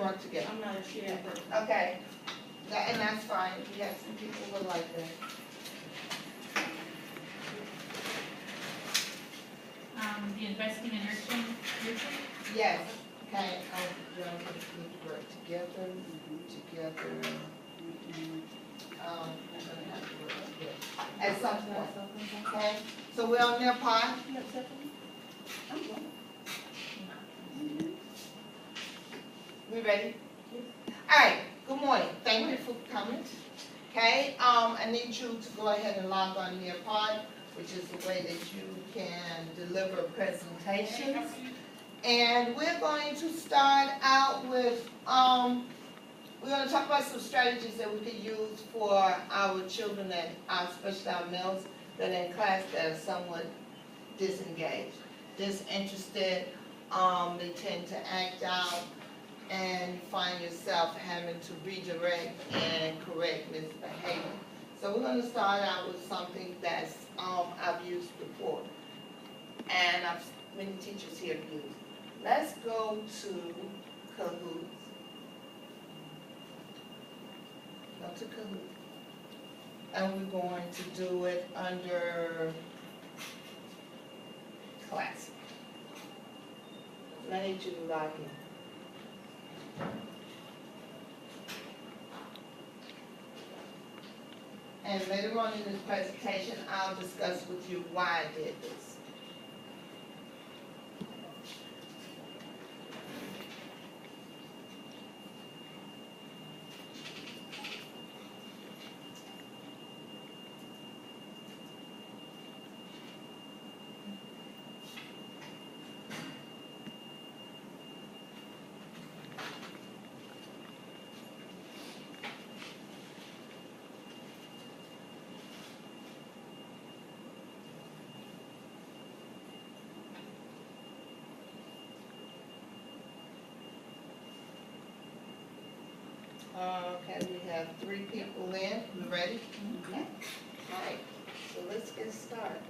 work together. I'm not a shared person. Okay, and that's fine, we have some people who like that. The investing in nurturing. Yes, okay, we need to work together, we're gonna have to work together at some point, okay? So we're on their part, we ready? All right, good morning, thank you for coming, okay? I need you to go ahead and log on to your part, which is the way that you can deliver presentations. And we're going to start out with, we're going to talk about some strategies that we could use for our children, that especially our males that are in class that are somewhat disengaged, disinterested. They tend to act out and find yourself having to redirect and correct misbehavior. So we're going to start out with something that's I've used before, and many teachers here have used. Let's go to Kahoot. Go to Kahoot. And we're going to do it under class. I need you to log in. And later on in this presentation, I'll discuss with you why I did this. Okay, we have 3 people in. You ready? Okay. All right, so let's get started.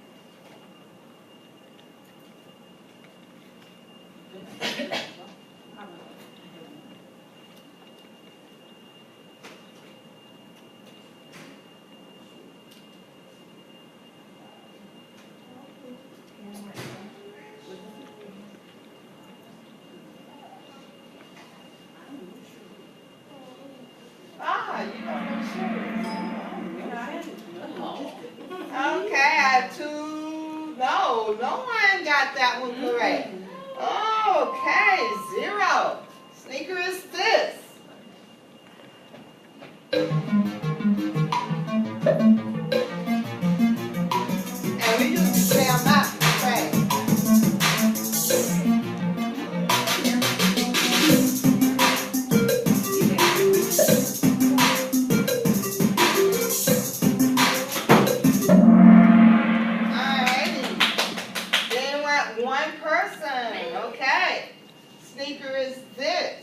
You don't know sure. Okay, I have 2. No one got that one correct. Okay, 0. Sneaker is this. And we used to say I'm not afraid. Sneaker is this.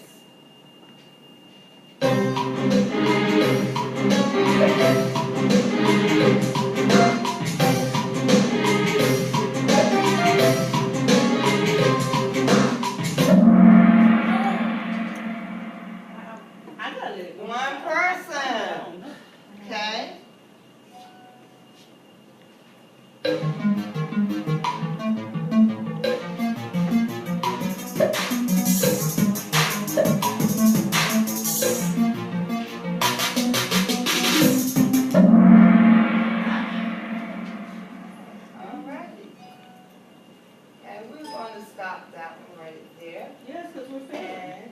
One person. Okay. Stop that one right there. Yes, because we're failing.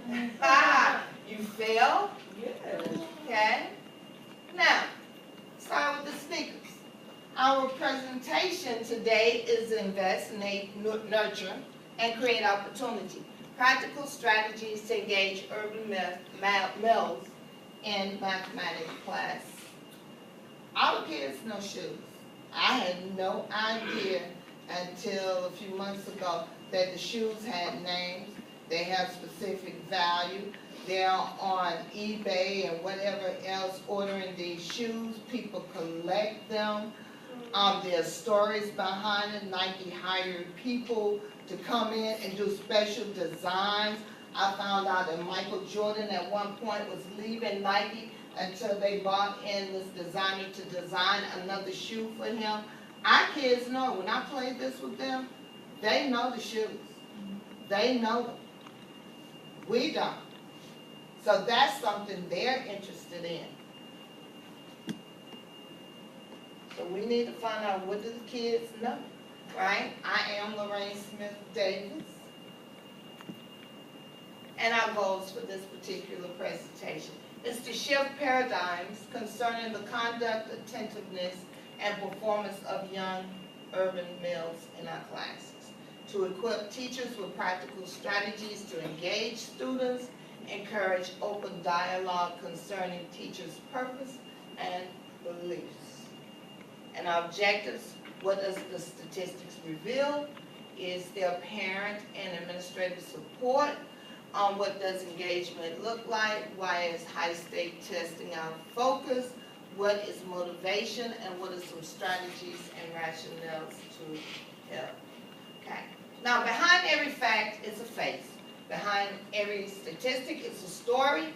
You fail? Yes. Okay. Now, start with the sneakers. Our presentation today is invest, nurture, and create opportunity. Practical strategies to engage urban males in mathematics class. Our kids no shoes. I had no idea until a few months ago that the shoes had names, they have specific value. They're on eBay and whatever else ordering these shoes. People collect them. There's stories behind it. Nike hired people to come in and do special designs I found out that Michael Jordan at one point was leaving Nike until they brought in this designer to design another shoe for him. Our kids know, when I play this with them, they know the shoes. They know them. We don't. So that's something they're interested in. So we need to find out, what do the kids know, right? I am Lorraine Smith Davis. And our goals for this particular presentation is to shift paradigms concerning the conduct, attentiveness, and performance of young urban males in our classes, to equip teachers with practical strategies to engage students, encourage open dialogue concerning teachers' purpose and beliefs. And our objectives, what does the statistics reveal? Is there parent and administrative support? What does engagement look like? Why is high-stake testing our focus? What is motivation, and what are some strategies and rationales to help? Okay. Now, behind every fact is a face. Behind every statistic is a story.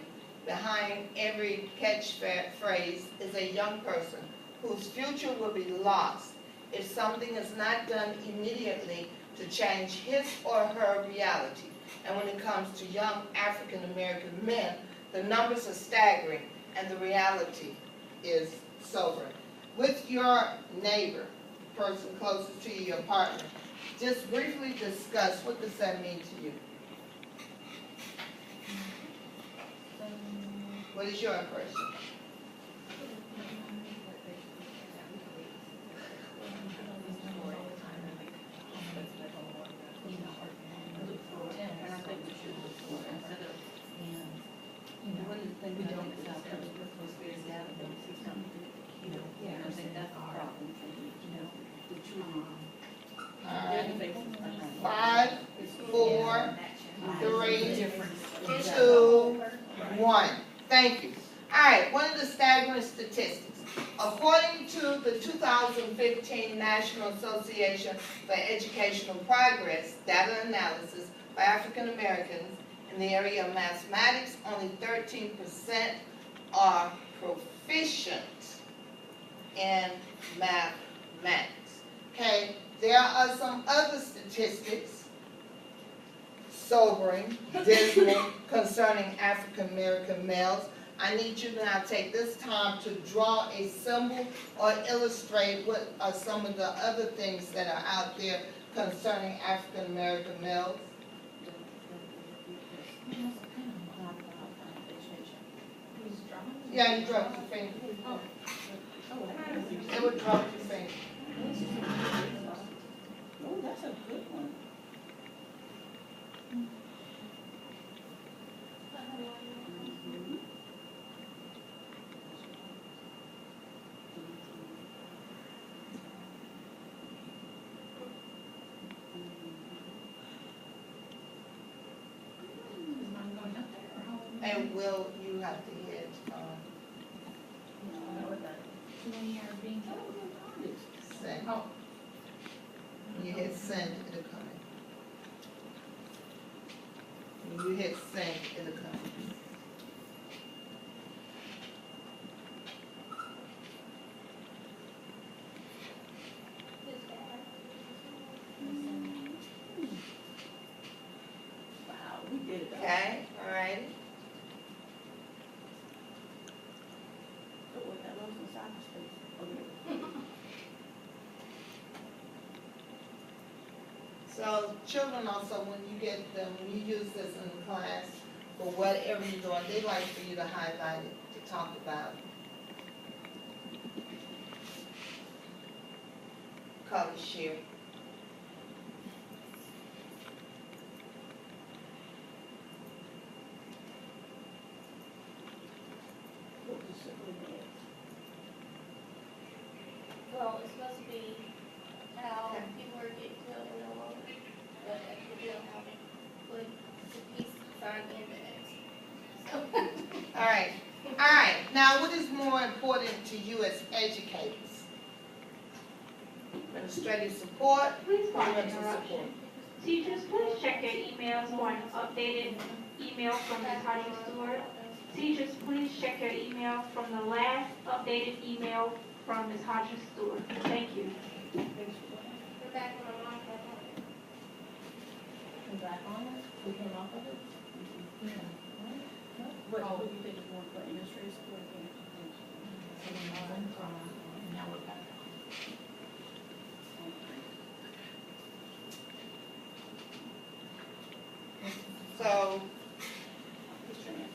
Behind every catchphrase is a young person whose future will be lost if something is not done immediately to change his or her reality. And when it comes to young African American men, the numbers are staggering and the reality is sobering. With your neighbor, person closest to you, your partner, just briefly discuss, what does that mean to you? What is your impression? Five, four, three, two, one. Thank you. All right, one of the staggering statistics. According to the 2015 National Association for Educational Progress data analysis for African Americans in the area of mathematics, only 13% are proficient in mathematics. Okay, there are some other statistics, sobering, dismal, concerning African American males. I need you to now take this time to draw a symbol or illustrate what are some of the other things that are out there concerning African American males. Yeah, you dropped your finger. It would drop your finger. Oh, that's a good one. Is mine going up there, or how? And will you have to hit, We are being. send? Oh, When you hit send, it'll come in. When you hit send, it'll come in. Wow, we did it. Okay, all right. Oh, that was in cyberspace. Okay. So children also, when you get them, when you use this in the class, for whatever you're doing, they like for you to highlight it, to talk about it. Color share. What was it with that? Well, it's supposed to be how Okay. people are getting killed in the world, but we don't have it. Put the peace sign in the X. So, All right, all right. Now, what is more important to you as educators? Administrative support, Please pause parental interruption. support. Teachers, please check your emails for an updated email from Ms. Hodges Stewart. Teachers, please check your email from the last updated email from Ms. Hodges Stewart. Thank you. We're back on our mark. We're back on it, we came off of it. What do you think is more for administrative support again? So we moving from, now we're back. So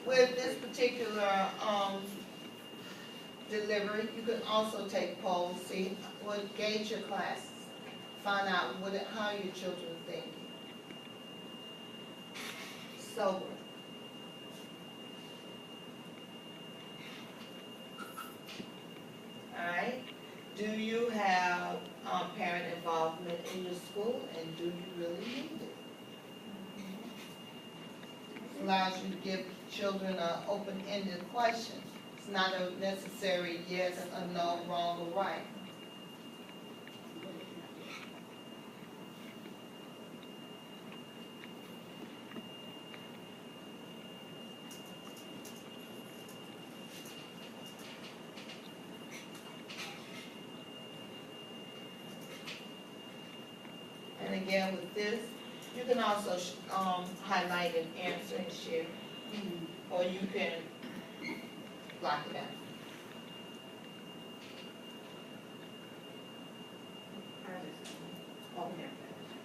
with this particular, delivery, you can also take polls, see, what gauge your classes. Find out how your children are thinking. Sober. Alright, do you have, parent involvement in your school, and do you really need it? Allows you to give children an open-ended question. It's not a necessary yes or no, wrong or right. And again, with this, you can also highlight and answer and share, or you can block it out.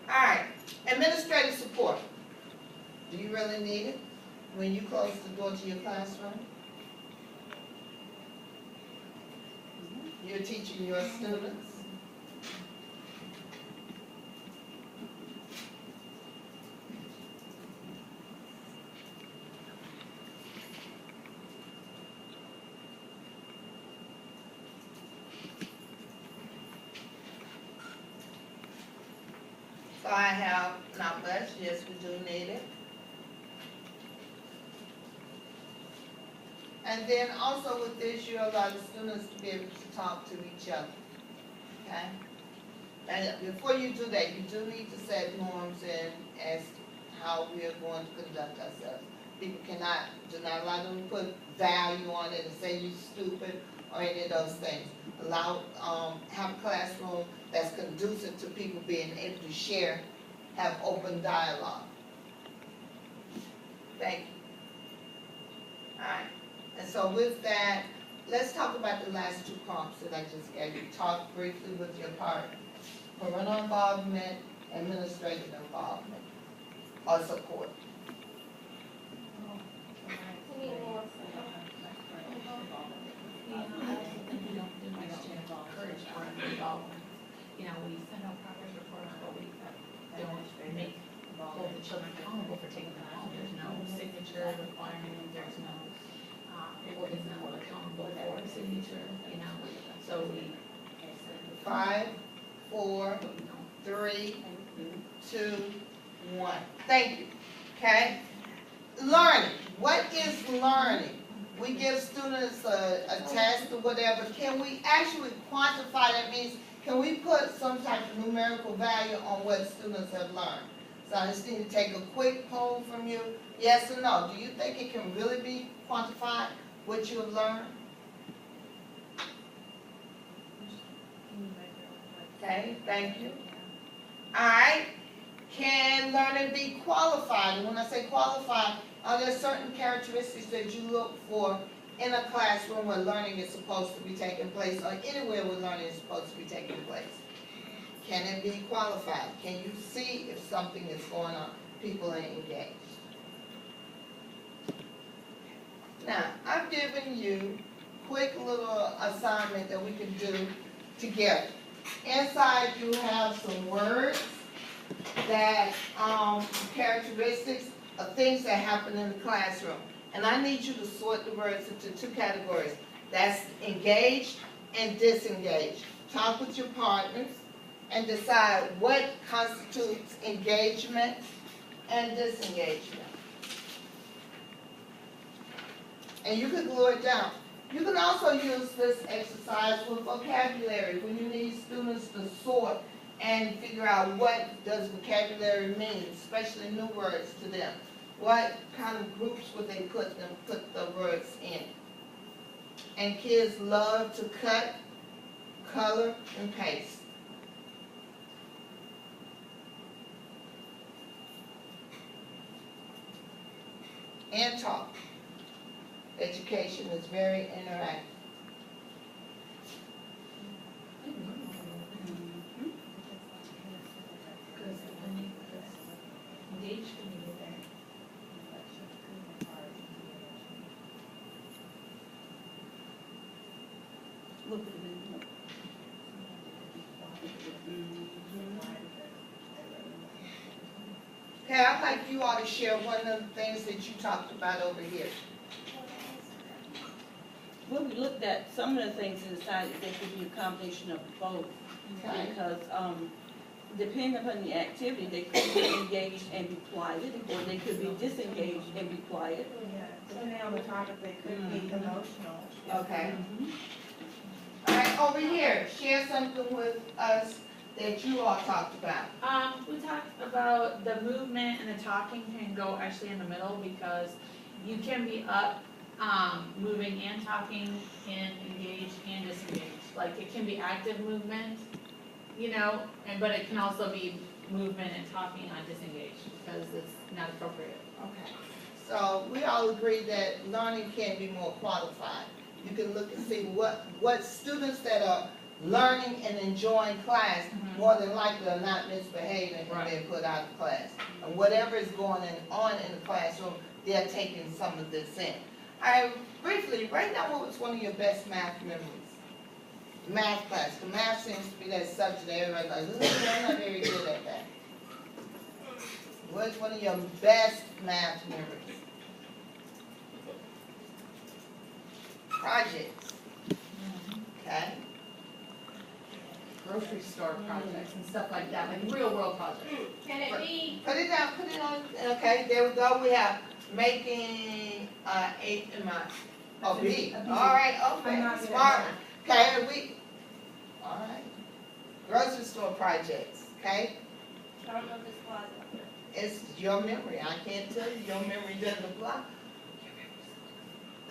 Alright, administrative support. Do you really need it when you close the door to your classroom? You're teaching your students. So I have not much, yes, we do need it. And then also with this, you allow the students to be able to talk to each other, okay? And before you do that, you do need to set norms and as how we are going to conduct ourselves. People do not allow them to put value on it and say you're stupid or any of those things. Allow, have a classroom that's conducive to people being able to share, have open dialogue. Thank you. All right. And so with that, let's talk about the last two prompts that I just gave you. Talk briefly with your partner. Parental involvement, administrative involvement, or support. We need more. Yeah, I also think we don't do much to encourage parental involvement. You know, we send out progress reports, but we don't hold the children accountable for taking them home. There's no signature requirement, there's no, is not accountable for a signature, you know, so we. 5, 4, 3, 2, 1. Thank you. Okay? Learning. What is learning? We give students a test or whatever. Can we actually quantify that? Means, can we put some type of numerical value on what students have learned? So I just need to take a quick poll from you. Yes or no? Do you think it can really be quantified, what you have learned? Okay, thank you. All right. Can learning be qualified? And when I say qualified, are there certain characteristics that you look for in a classroom where learning is supposed to be taking place, or anywhere where learning is supposed to be taking place? Can it be qualified? Can you see if something is going on? People are engaged. Now, I've given you a quick little assignment that we can do together. Inside you have some words that, characteristics of things that happen in the classroom. And I need you to sort the words into two categories. That's engaged and disengaged. Talk with your partners and decide what constitutes engagement and disengagement. And you can glue it down. You can also use this exercise with vocabulary when you need students to sort and figure out what does vocabulary mean, especially new words to them. what kind of groups would they put the words in? And kids love to cut, color, and paste. And talk. Education is very interactive. Because when you engage when you get there. Okay, I'd like you all to share one of the things that you talked about over here. Well, we looked at some of the things and decided there could be a combination of both. Okay. Because, depending upon the activity, they could be engaged and be quiet, or they could be disengaged and be quiet. Yeah, depending on the topic, they could be emotional. Okay. All right, over here, share something with us that you all talked about. We talked about the movement and the talking can go actually in the middle because you can be up, moving and talking and engaged and disengaged. Like it can be active movement, you know, but it can also be movement and talking on disengaged because it's not appropriate. Okay. So we all agree that learning can be more qualified. You can look and see what students that are learning and enjoying class more than likely are not misbehaving and being put out of class. And whatever is going on in the classroom, they're taking some of this in. All right, briefly, right now, what was one of your best math memories? Math class. The math seems to be that subject that everybody's like, "Ooh, I'm not very good at that." What's one of your best math memories? Projects. Okay. Grocery store projects and stuff like that, like real world projects. Can it be, Put it down, put it on, okay, there we go, we have making, a B. All right, I'm okay, not good at smart, that. okay, all right. Grocery store projects, okay, I don't know if this applies. it's your memory, I can't tell you, your memory doesn't apply.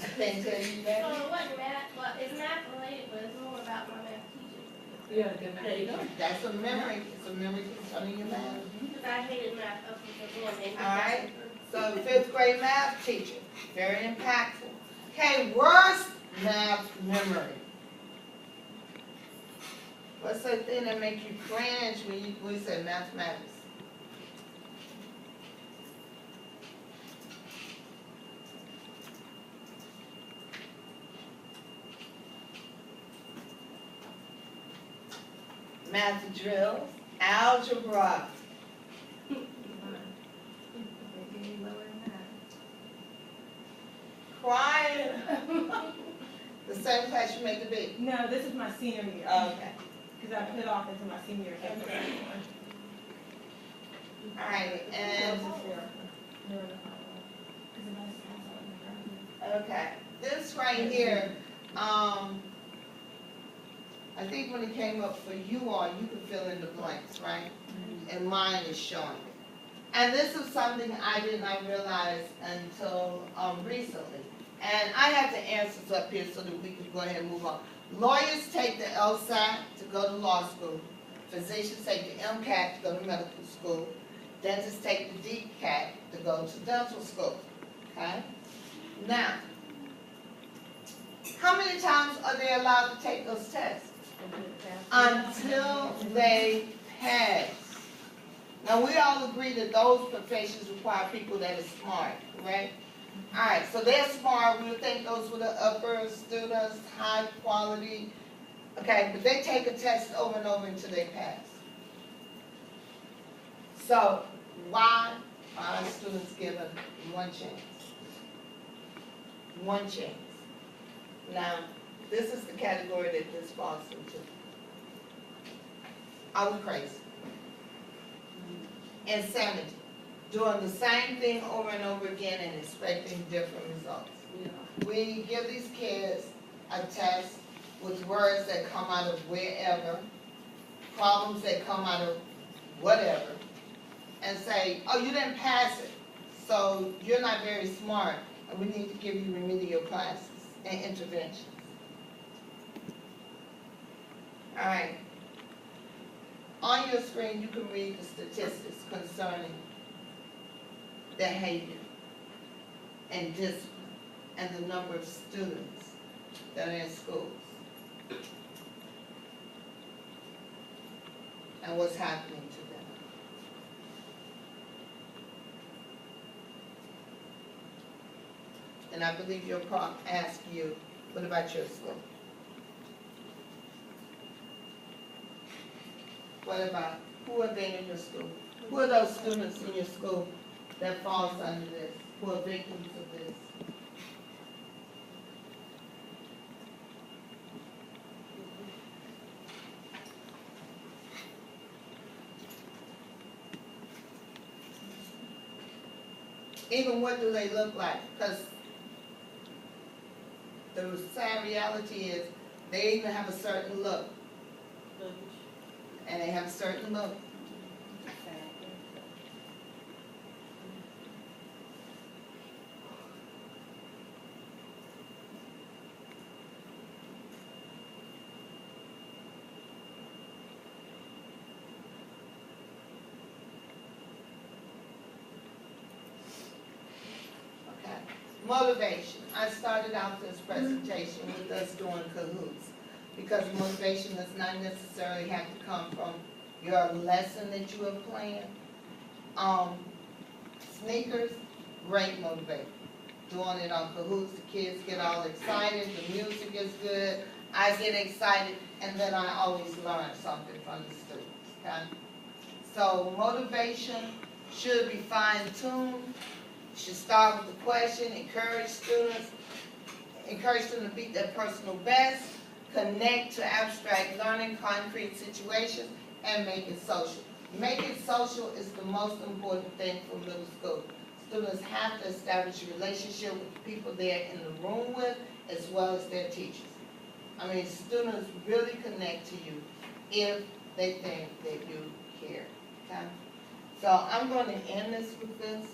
I can't tell you that. Well, it wasn't math, well, it's math related, but it's more about my math teacher. You had a good There you go. That's a memory, it's a memory concerning your math. Because I hated math up until one day. All right. So 5th grade math teacher, very impactful. Okay, worst math memory. What's that thing that make you cringe when we say mathematics? Math drills, algebra. Crying. The same class you made to be. No, this is my senior year. Okay. Because I put off into my senior year. All right, and, okay, this right here, I think when it came up for you all, you could fill in the blanks, right? And mine is showing it. And this is something I did not realize until recently. And I have the answers up here so that we can go ahead and move on. Lawyers take the LSAT to go to law school. Physicians take the MCAT to go to medical school. Dentists take the DCAT to go to dental school. Okay? Now, how many times are they allowed to take those tests? Until they pass. Now, we all agree that those professions require people that are smart, correct? All right, so they're smart. We would think those were the upper students, high quality. Okay, but they take a test over and over until they pass. So, why are students given one chance? One chance. Now, this is the category that this falls into. Are we crazy? Insanity. Doing the same thing over and over again and expecting different results. We give these kids a test with words that come out of wherever, problems that come out of whatever, and say, oh, you didn't pass it. So you're not very smart, and we need to give you remedial classes and interventions. All right. On your screen, you can read the statistics concerning behavior and discipline and the number of students that are in schools and what's happening to them. And I believe your prompt asked you, what about your school? What about, who are they in your school? Who are those students in your school that falls under this, who are victims of this? Even what do they look like? Because the sad reality is they even have a certain look, and they have a certain look. Okay. Motivation. I started out this presentation with us doing cahoots, because motivation does not necessarily have to come from your lesson that you have planned. Sneakers, great motivator. Doing it on cahoots, the kids get all excited, the music is good, I get excited, and then I always learn something from the students, okay? So motivation should be fine-tuned, should start with the question, encourage students, encourage them to beat their personal best, connect to abstract learning, concrete situations, and make it social. Make it social is the most important thing for middle school. Students have to establish a relationship with the people they're in the room with, as well as their teachers. I mean, students really connect to you if they think that you care, okay? So I'm going to end this with this.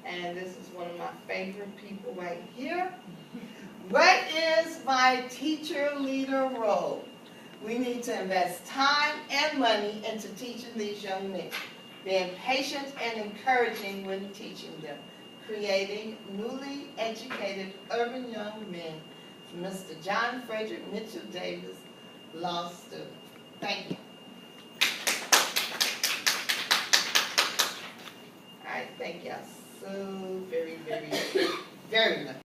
And this is one of my favorite people right here. What is my teacher leader role? We need to invest time and money into teaching these young men, being patient and encouraging when teaching them, creating newly educated urban young men. Mr. John Frederick Mitchell Davis, law student. Thank you. All right, thank y'all so very, very, very much.